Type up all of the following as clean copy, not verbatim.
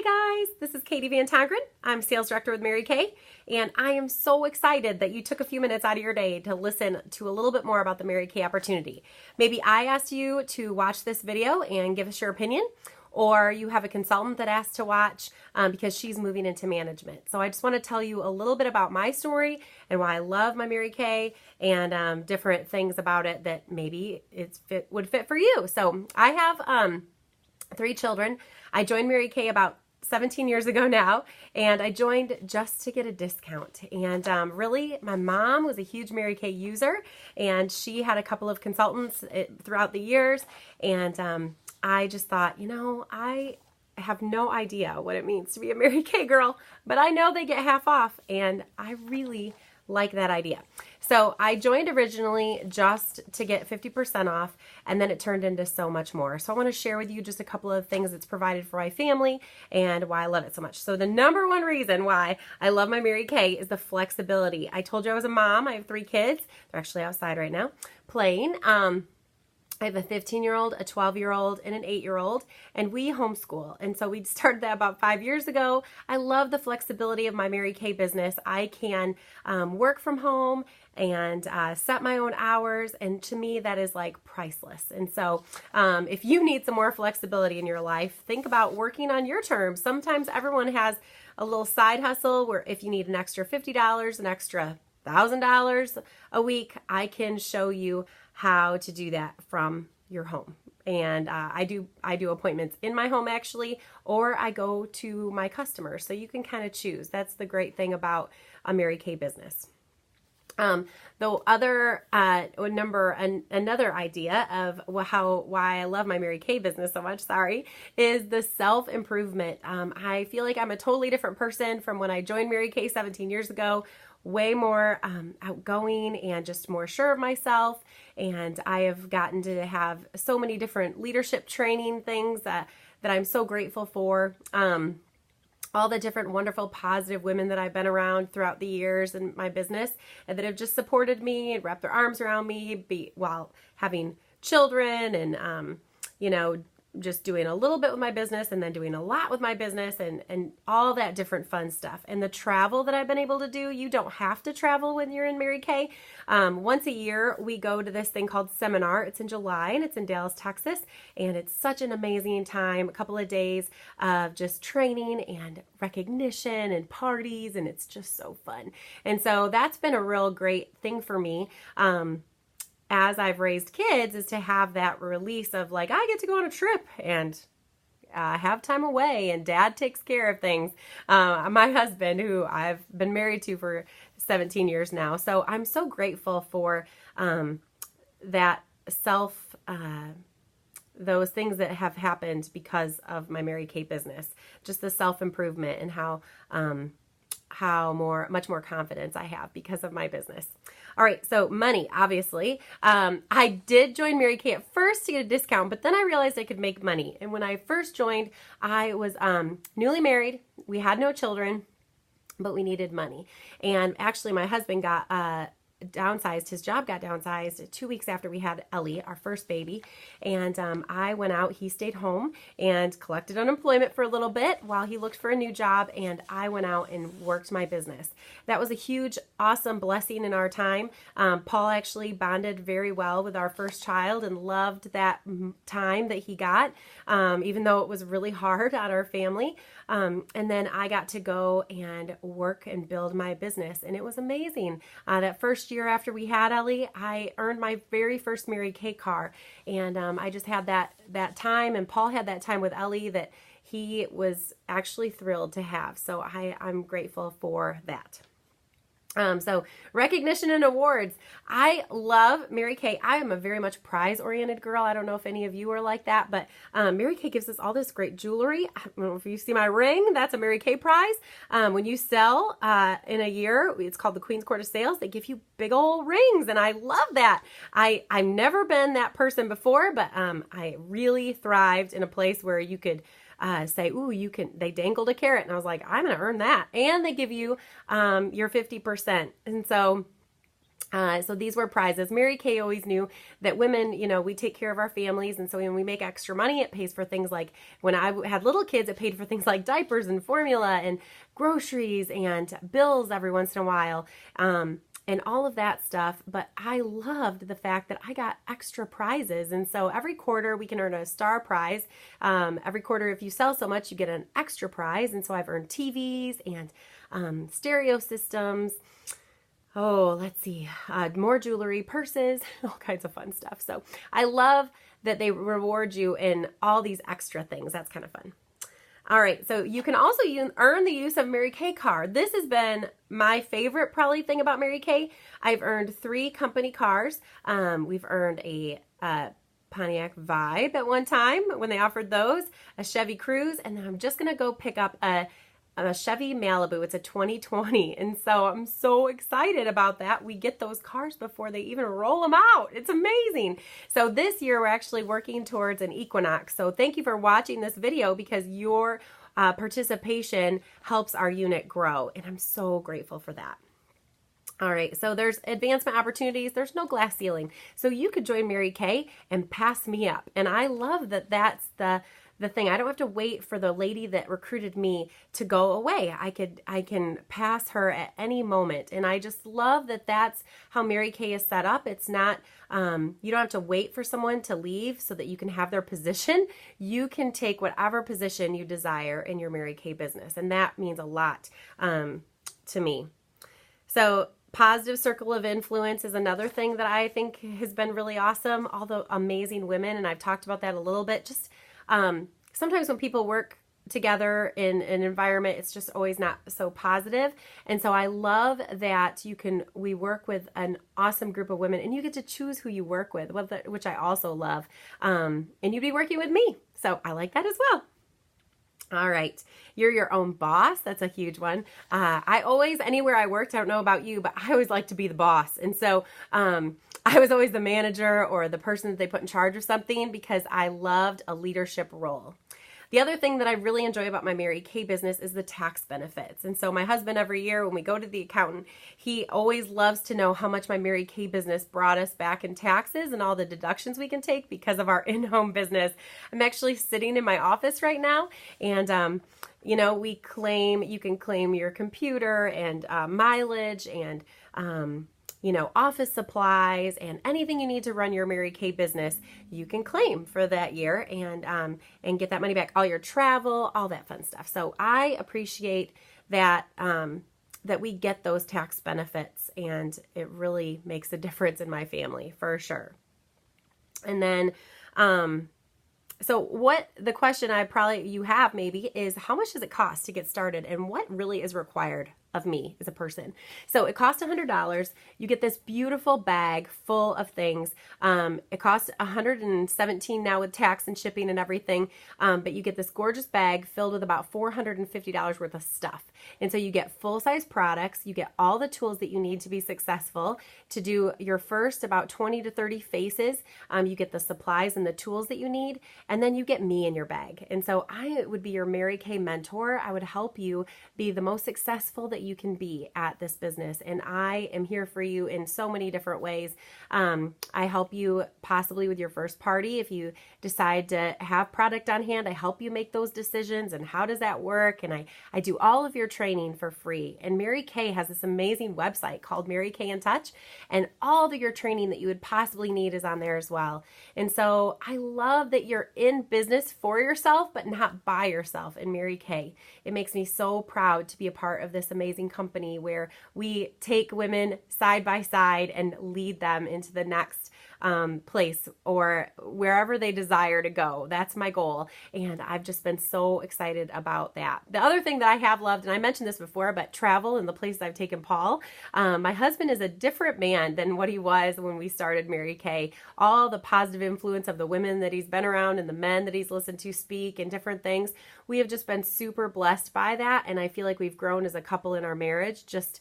Hey guys, this is Katie Van Tongeren. I'm Sales Director with Mary Kay, and I am so excited that you took a few minutes out of your day to listen to a little bit more about the Mary Kay opportunity. Maybe I asked you to watch this video and give us your opinion, or you have a consultant that asked to watch because she's moving into management. So I just want to tell you a little bit about my story and why I love my Mary Kay and different things about it that maybe would fit for you. So I have 3 children. I joined Mary Kay about 17 years ago now, and I joined just to get a discount. And really, my mom was a huge Mary Kay user, and she had a couple of consultants throughout the years. And I just thought, I have no idea what it means to be a Mary Kay girl, but I know they get half off, and I really like that idea. So I joined originally just to get 50% off, and then it turned into so much more. So I want to share with you just a couple of things that's provided for my family and why I love it so much. So the number one reason why I love my Mary Kay is the flexibility. I told you I was a mom. I have 3 kids. They're actually outside right now playing. I have a 15-year-old, a 12-year-old, and an 8-year-old, and we homeschool. And so we started that about 5 years ago. I love the flexibility of my Mary Kay business. I can work from home and set my own hours, and to me that is like priceless. And so if you need some more flexibility in your life, think about working on your terms. Sometimes everyone has a little side hustle where if you need an extra $50, an extra $1,000 a week, I can show you how to do that from your home. And I do appointments in my home actually, or I go to my customers. So you can kind of choose. That's the great thing about a Mary Kay business. Another idea of why I love my Mary Kay business so much, is the self-improvement. I feel like I'm a totally different person from when I joined Mary Kay 17 years ago. Way more outgoing and just more sure of myself. And I have gotten to have so many different leadership training things that I'm so grateful for. All the different wonderful positive women that I've been around throughout the years in my business and that have just supported me and wrapped their arms around me while having children and, just doing a little bit with my business and then doing a lot with my business and all that different fun stuff. And the travel that I've been able to do, you don't have to travel when you're in Mary Kay. Once a year, we go to this thing called Seminar. It's in July and it's in Dallas, Texas. And it's such an amazing time, a couple of days of just training and recognition and parties. And it's just so fun. And so that's been a real great thing for me. As I've raised kids, is to have that release of like, I get to go on a trip and have time away and dad takes care of things. My husband, who I've been married to for 17 years now. So I'm so grateful for that those things that have happened because of my Mary Kay business, just the self-improvement and how much more confidence I have because of my business. All right, so money, obviously. I did join Mary Kay at first to get a discount, but then I realized I could make money. And when I first joined, I was newly married. We had no children, but we needed money. And actually, my husband got downsized. His job got downsized 2 weeks after we had Ellie, our first baby. And I went out, he stayed home and collected unemployment for a little bit while he looked for a new job. And I went out and worked my business. That was a huge, awesome blessing in our time. Paul actually bonded very well with our first child and loved that time that he got, even though it was really hard on our family. And then I got to go and work and build my business. And it was amazing. That first year after we had Ellie, I earned my very first Mary Kay car. And I just had that time, and Paul had that time with Ellie that he was actually thrilled to have. So I'm grateful for that. So recognition and awards. I love Mary Kay. I am a very much prize-oriented girl. I don't know if any of you are like that, but Mary Kay gives us all this great jewelry. I don't know if you see my ring. That's a Mary Kay prize. When you sell in a year, it's called the Queen's Court of Sales. They give you big old rings, and I love that. I've never been that person before, but I really thrived in a place where you could say, ooh, they dangled a carrot. And I was like, I'm going to earn that. And they give you your 50%. And so So these were prizes. Mary Kay always knew that women, we take care of our families. And so when we make extra money, it pays for things like, when I had little kids, it paid for things like diapers and formula and groceries and bills every once in a while. And all of that stuff. But I loved the fact that I got extra prizes. And so every quarter we can earn a star prize. Every quarter, if you sell so much, you get an extra prize. And so I've earned TVs and stereo systems. Oh, let's see, more jewelry, purses, all kinds of fun stuff. So I love that they reward you in all these extra things. That's kind of fun. All right, so you can also earn the use of Mary Kay card. This has been my favorite probably thing about Mary Kay. I've earned 3 company cars. We've earned a Pontiac Vibe at one time when they offered those, a Chevy Cruze, and then I'm just gonna go pick up a Chevy Malibu. It's a 2020. And so I'm so excited about that. We get those cars before they even roll them out. It's amazing. So this year we're actually working towards an Equinox. So thank you for watching this video because your participation helps our unit grow. And I'm so grateful for that. All right, so there's advancement opportunities. There's no glass ceiling. So you could join Mary Kay and pass me up. And I love that that's the thing. I don't have to wait for the lady that recruited me to go away. I can pass her at any moment. And I just love that that's how Mary Kay is set up. It's not, you don't have to wait for someone to leave so that you can have their position. You can take whatever position you desire in your Mary Kay business. And that means a lot to me. So positive circle of influence is another thing that I think has been really awesome. All the amazing women, and I've talked about that a little bit, just sometimes when people work together in an environment, it's just always not so positive. And so I love that we work with an awesome group of women and you get to choose who you work with, which I also love. And you'd be working with me. So I like that as well. All right. You're your own boss. That's a huge one. I always, anywhere I worked, I don't know about you, but I always like to be the boss. And so, I was always the manager or the person that they put in charge of something because I loved a leadership role. The other thing that I really enjoy about my Mary Kay business is the tax benefits. And so my husband, every year when we go to the accountant, he always loves to know how much my Mary Kay business brought us back in taxes and all the deductions we can take because of our in-home business. I'm actually sitting in my office right now and you can claim your computer and mileage and office supplies and anything you need to run your Mary Kay business, you can claim for that year and get that money back. All your travel, all that fun stuff. So I appreciate that that we get those tax benefits, and it really makes a difference in my family for sure. And then so what the question you have maybe is, how much does it cost to get started and what really is required of me as a person? So it costs $100. You get this beautiful bag full of things. It costs $117 now with tax and shipping and everything. But you get this gorgeous bag filled with about $450 worth of stuff. And so you get full-size products. You get all the tools that you need to be successful to do your first about 20 to 30 faces. You get the supplies and the tools that you need. And then you get me in your bag. And so I would be your Mary Kay mentor. I would help you be the most successful that you can be at this business. And I am here for you in so many different ways. I help you possibly with your first party. If you decide to have product on hand, I help you make those decisions and how does that work? And I do all of your training for free. And Mary Kay has this amazing website called Mary Kay in Touch, and all of your training that you would possibly need is on there as well. And so I love that you're in business for yourself, but not by yourself in Mary Kay. It makes me so proud to be a part of this amazing company where we take women side by side and lead them into the next place or wherever they desire to go. That's my goal. And I've just been so excited about that. The other thing that I have loved, and I mentioned this before, but travel and the places I've taken Paul. My husband is a different man than what he was when we started Mary Kay. All the positive influence of the women that he's been around and the men that he's listened to speak and different things. We have just been super blessed by that. And I feel like we've grown as a couple in our marriage just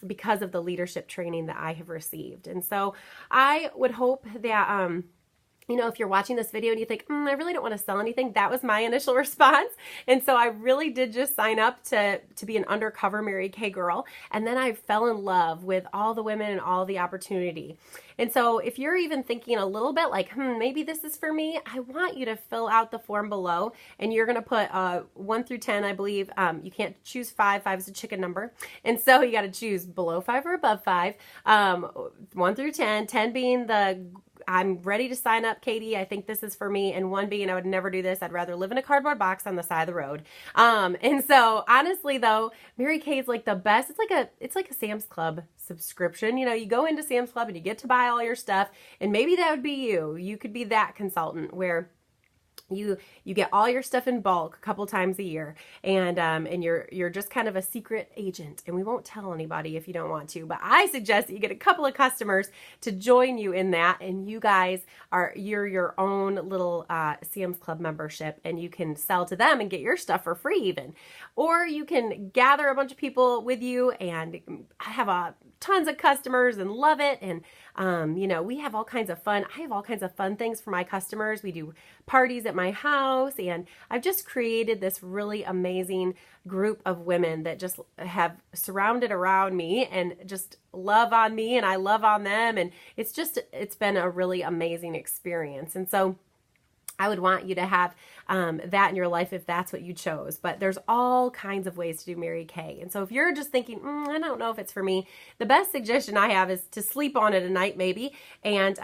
because of the leadership training that I have received. And so I would hope that if you're watching this video and you think, I really don't want to sell anything, that was my initial response. And so I really did just sign up to be an undercover Mary Kay girl. And then I fell in love with all the women and all the opportunity. And so if you're even thinking a little bit like, maybe this is for me, I want you to fill out the form below, and you're going to put 1 through 10, I believe. You can't choose 5. 5 is a chicken number. And so you got to choose below 5 or above 5, 1 through 10, 10 being the I'm ready to sign up, Katie. I think this is for me. And 1 being I would never do this. I'd rather live in a cardboard box on the side of the road. And so honestly though, Mary Kay is like the best. It's like a Sam's Club subscription. You go into Sam's Club and you get to buy all your stuff, and maybe that would be you. You could be that consultant where you get all your stuff in bulk a couple times a year, and you're just kind of a secret agent, and we won't tell anybody if you don't want to, but I suggest that you get a couple of customers to join you in that, and you guys you're your own little Sam's Club membership, and you can sell to them and get your stuff for free even. Or you can gather a bunch of people with you and have tons of customers and love it. And we have all kinds of fun. I have all kinds of fun things for my customers. We do parties at my house, and I've just created this really amazing group of women that just have surrounded around me and just love on me, and I love on them. And it's been a really amazing experience. And so I would want you to have that in your life if that's what you chose. But there's all kinds of ways to do Mary Kay. And so if you're just thinking, I don't know if it's for me, the best suggestion I have is to sleep on it a night maybe, and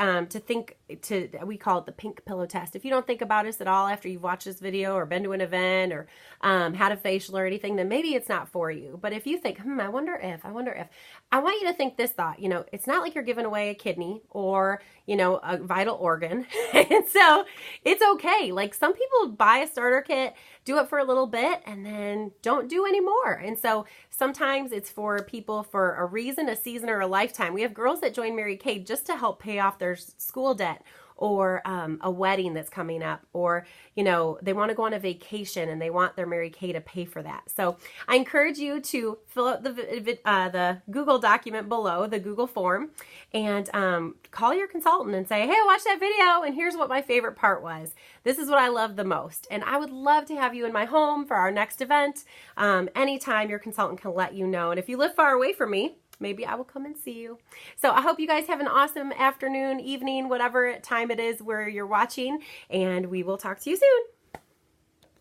we call it the pink pillow test. If you don't think about us at all after you've watched this video or been to an event or had a facial or anything, then maybe it's not for you. But if you think, I wonder if, I want you to think this thought. It's not like you're giving away a kidney or, a vital organ. And so it's okay. Like, some people buy a starter kit, do it for a little bit, and then don't do any more. And so sometimes it's for people for a reason, a season, or a lifetime. We have girls that join Mary Kay just to help pay off their school debt, or a wedding that's coming up, or they want to go on a vacation and they want their Mary Kay to pay for that. So I encourage you to fill out the Google document below, the Google form, and call your consultant and say, hey, I watched that video and here's what my favorite part was. This is what I love the most. And I would love to have you in my home for our next event. Anytime your consultant can let you know. And if you live far away from me, maybe I will come and see you. So I hope you guys have an awesome afternoon, evening, whatever time it is where you're watching, and we will talk to you soon.